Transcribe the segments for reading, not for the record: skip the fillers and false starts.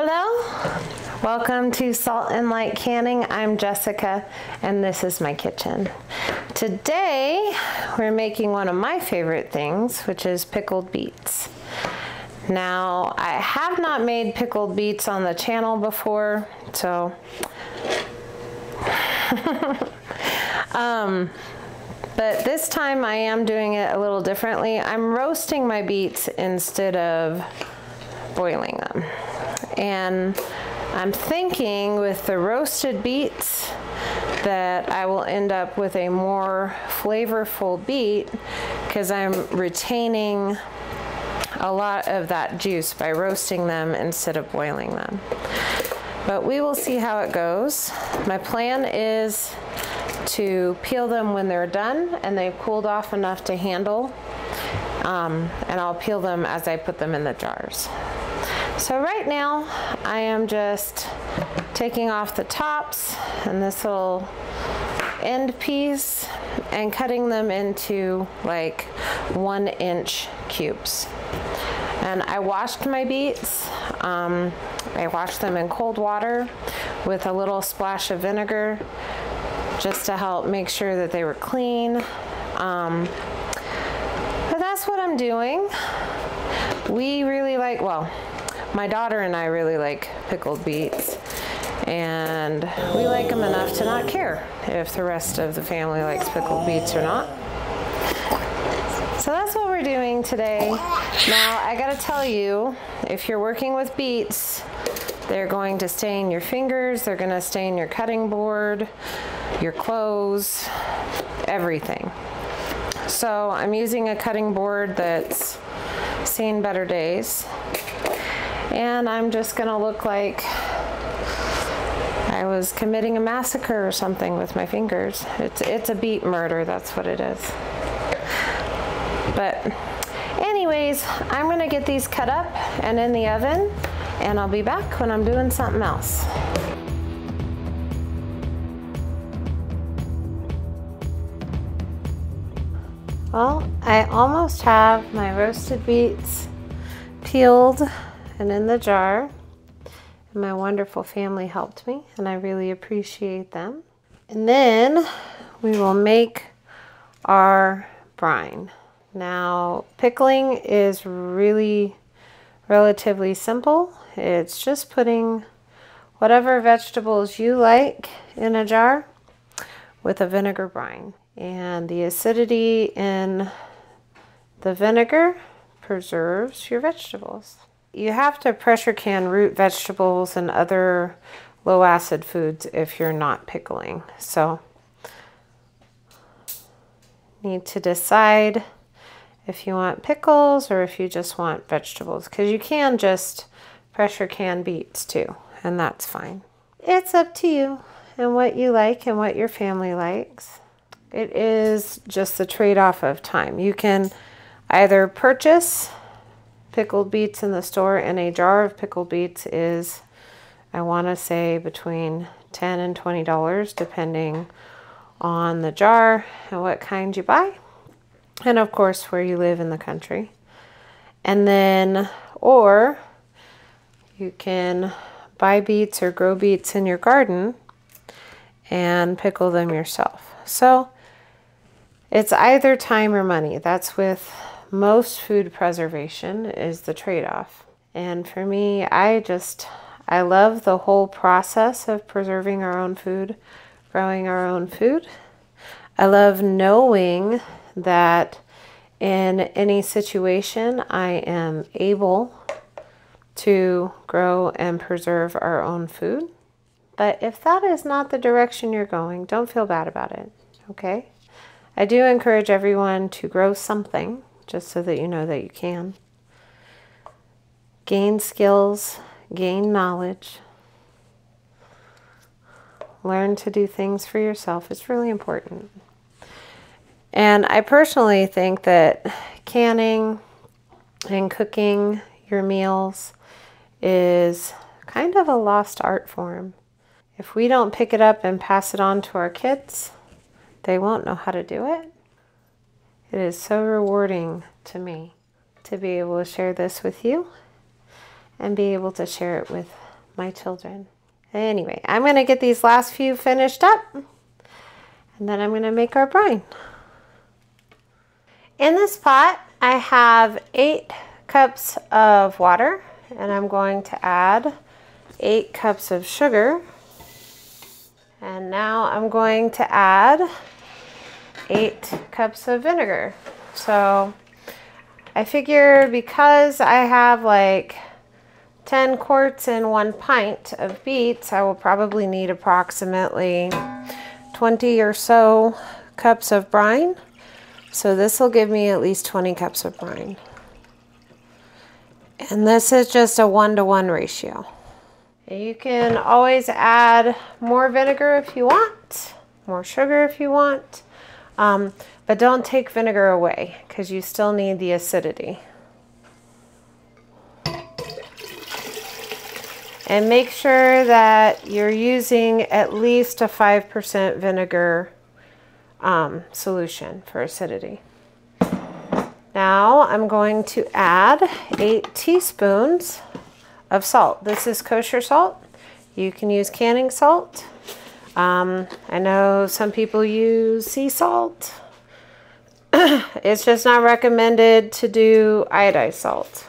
Hello, welcome to Salt and Light Canning. I'm Jessica and this is my kitchen. Today we're making one of my favorite things, which is pickled beets. Now I have not made pickled beets on the channel before, so but this time I am doing it a little differently. I'm roasting my beets instead of boiling them. And I'm thinking with the roasted beets that I will end up with a more flavorful beet because I'm retaining a lot of that juice by roasting them instead of boiling them. But we will see how it goes. My plan is to peel them when they're done and they've cooled off enough to handle, and I'll peel them as I put them in the jars. So right now I am just taking off the tops and this little end piece and cutting them into like 1-inch cubes. And I washed my beets. I washed them in cold water with a little splash of vinegar just to help make sure that they were clean. But that's what I'm doing. We really like, well, my daughter and I really like pickled beets, and we like them enough to not care if the rest of the family likes pickled beets or not. So that's what we're doing today. Now I gotta tell you, if you're working with beets, they're going to stain your fingers, they're gonna stain your cutting board, your clothes, everything. So I'm using a cutting board that's seen better days. And I'm just gonna look like I was committing a massacre or something with my fingers. It's a beet murder, that's what it is. But anyways, I'm gonna get these cut up and in the oven, and I'll be back when I'm doing something else. Well, I almost have my roasted beets peeled and in the jar, and my wonderful family helped me and I really appreciate them. And then we will make our brine. Now pickling is really relatively simple. It's just putting whatever vegetables you like in a jar with a vinegar brine, and the acidity in the vinegar preserves your vegetables. You have to pressure can root vegetables and other low acid foods if you're not pickling. So need to decide if you want pickles or if you just want vegetables, because you can just pressure can beets too, and that's fine. It's up to you and what you like and what your family likes. It is just the trade-off of time. You can either purchase pickled beets in the store, and a jar of pickled beets is, I want to say, between $10 and $20 depending on the jar and what kind you buy, and of course where you live in the country. And then, or you can buy beets or grow beets in your garden and pickle them yourself. So it's either time or money. That's with most food preservation, is the trade-off. And for me, I love the whole process of preserving our own food, growing our own food. I love knowing that in any situation I am able to grow and preserve our own food. But if that is not the direction you're going, don't feel bad about it, okay? I do encourage everyone to grow something, just so that you know that you can. Gain skills, gain knowledge. Learn to do things for yourself. It's really important. And I personally think that canning and cooking your meals is kind of a lost art form. If we don't pick it up and pass it on to our kids, they won't know how to do it. It is so rewarding to me to be able to share this with you and be able to share it with my children. Anyway, I'm going to get these last few finished up, and then I'm going to make our brine. In this pot, I have 8 cups of water, and I'm going to add 8 cups of sugar. And now I'm going to add 8 cups of vinegar. So I figure because I have like 10 quarts and 1 pint of beets, I will probably need approximately 20 or so cups of brine. So this will give me at least 20 cups of brine. And this is just a 1-to-1 ratio. You can always add more vinegar if you want, more sugar if you want, but don't take vinegar away because you still need the acidity. And make sure that you're using at least a 5% vinegar solution for acidity. Now I'm going to add 8 teaspoons of salt. This is kosher salt. You can use canning salt. I know some people use sea salt. It's just not recommended to do iodized salt.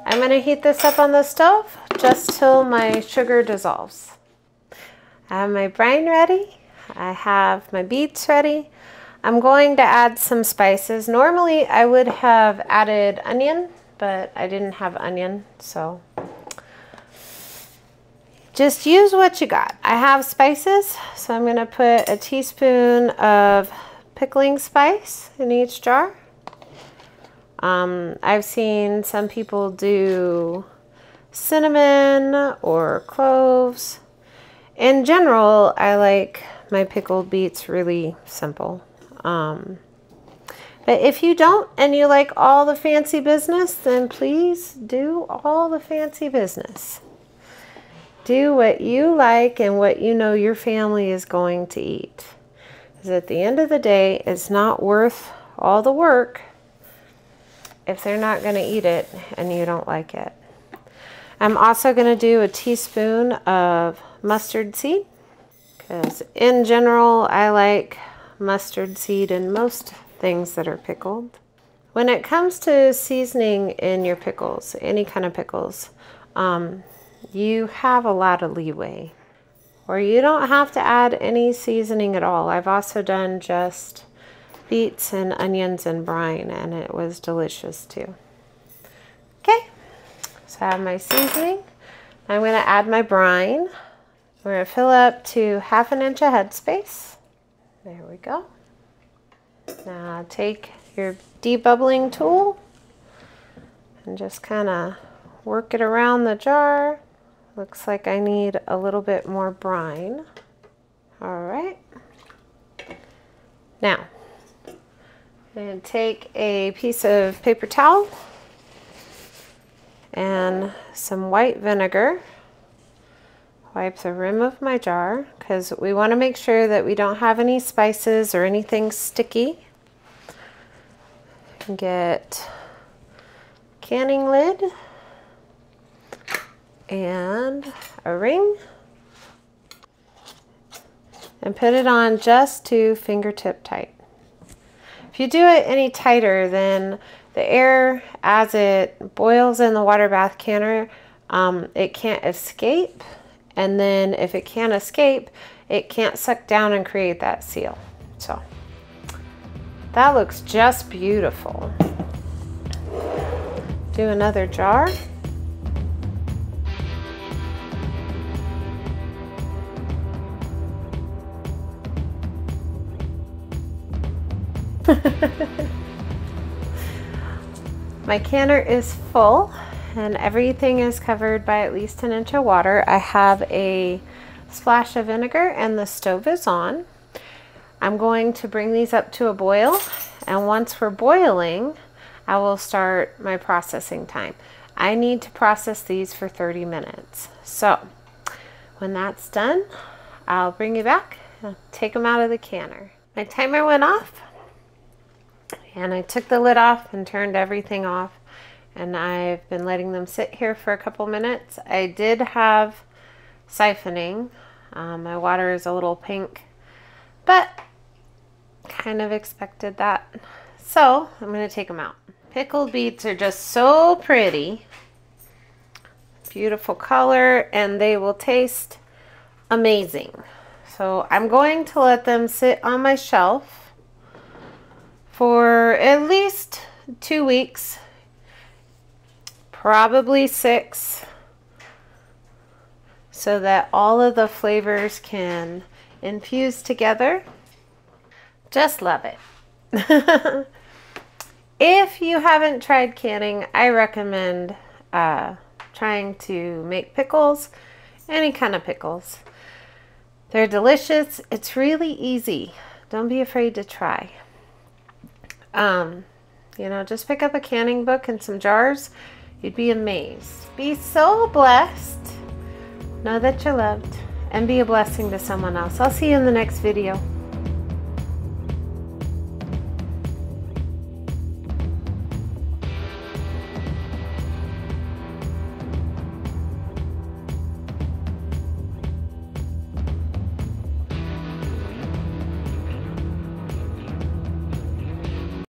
I'm going to heat this up on the stove just till my sugar dissolves. I have my brine ready. I have my beets ready. I'm going to add some spices. Normally I would have added onion, but I didn't have onion, so just use what you got. I have spices, so I'm going to put a teaspoon of pickling spice in each jar. I've seen some people do cinnamon or cloves. In general, I like my pickled beets really simple. But if you don't and you like all the fancy business, then please do all the fancy business. Do what you like and what you know your family is going to eat. Because at the end of the day, it's not worth all the work if they're not going to eat it and you don't like it. I'm also going to do a teaspoon of mustard seed, because in general I like mustard seed in most things that are pickled. When it comes to seasoning in your pickles, any kind of pickles, you have a lot of leeway. Or you don't have to add any seasoning at all. I've also done just beets and onions and brine, and it was delicious too. Okay, so I have my seasoning. I'm going to add my brine. We're going to fill up to 1/2 inch of headspace. There we go. Now take your debubbling tool and just kind of work it around the jar. Looks like I need a little bit more brine. All right. Now, and take a piece of paper towel and some white vinegar. Wipe the rim of my jar because we want to make sure that we don't have any spices or anything sticky. Get canning lid and a ring and put it on just to fingertip tight. If you do it any tighter, then the air as it boils in the water bath canner, it can't escape. And then if it can't escape, it can't suck down and create that seal. So that looks just beautiful. Do another jar. My canner is full and everything is covered by at least 1 inch of water. I have a splash of vinegar and the stove is on. I'm going to bring these up to a boil, and once we're boiling, I will start my processing time. I need to process these for 30 minutes. So when that's done, I'll bring you back and take them out of the canner. My timer went off and I took the lid off and turned everything off, and I've been letting them sit here for a couple minutes. I did have siphoning. My water is a little pink, but kind of expected that. So I'm going to take them out. Pickled beets are just so pretty. Beautiful color, and they will taste amazing. So I'm going to let them sit on my shelf for at least 2 weeks, probably 6, so that all of the flavors can infuse together. Just love it. If you haven't tried canning, I recommend trying to make pickles, any kind of pickles. They're delicious. It's really easy. Don't be afraid to try. You know, just pick up a canning book and some jars. You'd be amazed. Be so blessed. Know that you're loved, and be a blessing to someone else. I'll see you in the next video.